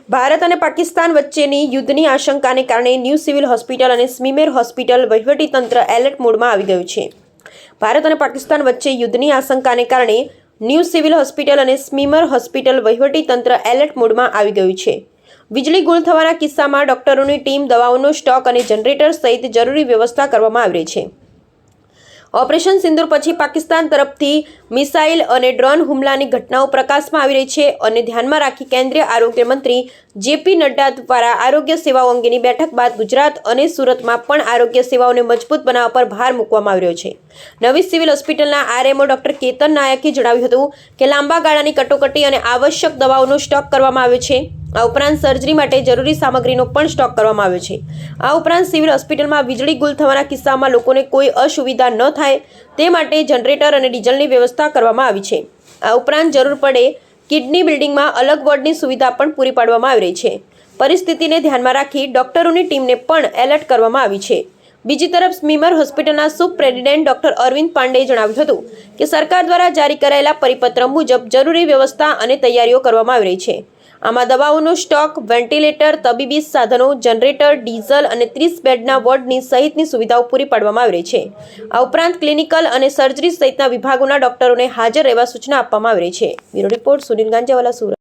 ભારત અને પાકિસ્તાન વચ્ચેની યુદ્ધની આશંકાને કારણે ન્યૂ સિવિલ હોસ્પિટલ અને સ્મીમેર હોસ્પિટલ વહીવટીતંત્ર એલર્ટ મોડમાં આવી ગયું છે। ભારત અને પાકિસ્તાન વચ્ચે યુદ્ધની આશંકાને કારણે ન્યૂ સિવિલ હોસ્પિટલ અને સ્મીમેર હોસ્પિટલ વહીવટીતંત્ર એલર્ટ મોડમાં આવી ગયું છે। વીજળી ગુલ થવાના કિસ્સામાં ડોક્ટરોની ટીમ, દવાઓનો સ્ટોક અને જનરેટર સહિત જરૂરી વ્યવસ્થા કરવામાં આવી રહી છે। ઓપરેશન સિંદૂર પછી પાકિસ્તાન તરફથી મિસાઇલ અને ડ્રોન હુમલાની ઘટનાઓ પ્રકાશમાં આવી રહી છે અને ધ્યાનમાં રાખી કેન્દ્રીય આરોગ્ય મંત્રી જેપી નડ્ડા દ્વારા આરોગ્ય સેવાઓ અંગેની બેઠક બાદ ગુજરાત અને સુરતમાં પણ આરોગ્ય સેવાઓને મજબૂત બનાવવા પર ભાર મૂકવામાં આવી રહ્યો છે। નવી સિવિલ હોસ્પિટલના આરએમઓ ડોક્ટર કેતન નાયકે જણાવ્યું હતું કે લાંબા ગાળાની કટોકટી અને આવશ્યક દવાઓનો સ્ટોક કરવામાં આવ્યો છે। આ ઉપરાંત સર્જરી માટે જરૂરી સામગ્રીનો પણ સ્ટોક કરવામાં આવ્યો છે। આ ઉપરાંત સિવિલ હોસ્પિટલમાં વીજળી ગુલ થવાના કિસ્સામાં લોકોને કોઈ અસુવિધા ન થાય તે માટે જનરેટર અને ડીઝલની વ્યવસ્થા કરવામાં આવી છે। આ ઉપરાંત જરૂર પડે કિડની બિલ્ડિંગમાં અલગ વોર્ડની સુવિધા પણ પૂરી પાડવામાં આવી રહી છે। પરિસ્થિતિને ધ્યાનમાં રાખી ડોક્ટરોની ટીમને પણ એલર્ટ કરવામાં આવી છે। બીજી તરફ સ્મીમેર હોસ્પિટલના સુપ્રેસિડેન્ટ ડોક્ટર અરવિંદ પાંડેએ જણાવ્યું હતું કે સરકાર દ્વારા જારી કરાયેલા પરિપત્ર મુજબ જરૂરી વ્યવસ્થા અને તૈયારીઓ કરવામાં આવી રહી છે। આમાં દવાઓનો સ્ટોક, વેન્ટિલેટર, તબીબી સાધનો, જનરેટર, ડીઝલ અને 30 બેડના વોર્ડની સહિતની સુવિધાઓ પૂરી પાડવામાં આવી રહી છે। આ ઉપરાંત ક્લિનિકલ અને સર્જરી સહિતના વિભાગોના ડોક્ટરોને હાજર રહેવા સૂચના આપવામાં આવી રહી છે। Bureau report, Sunil Ganjawala, Surat.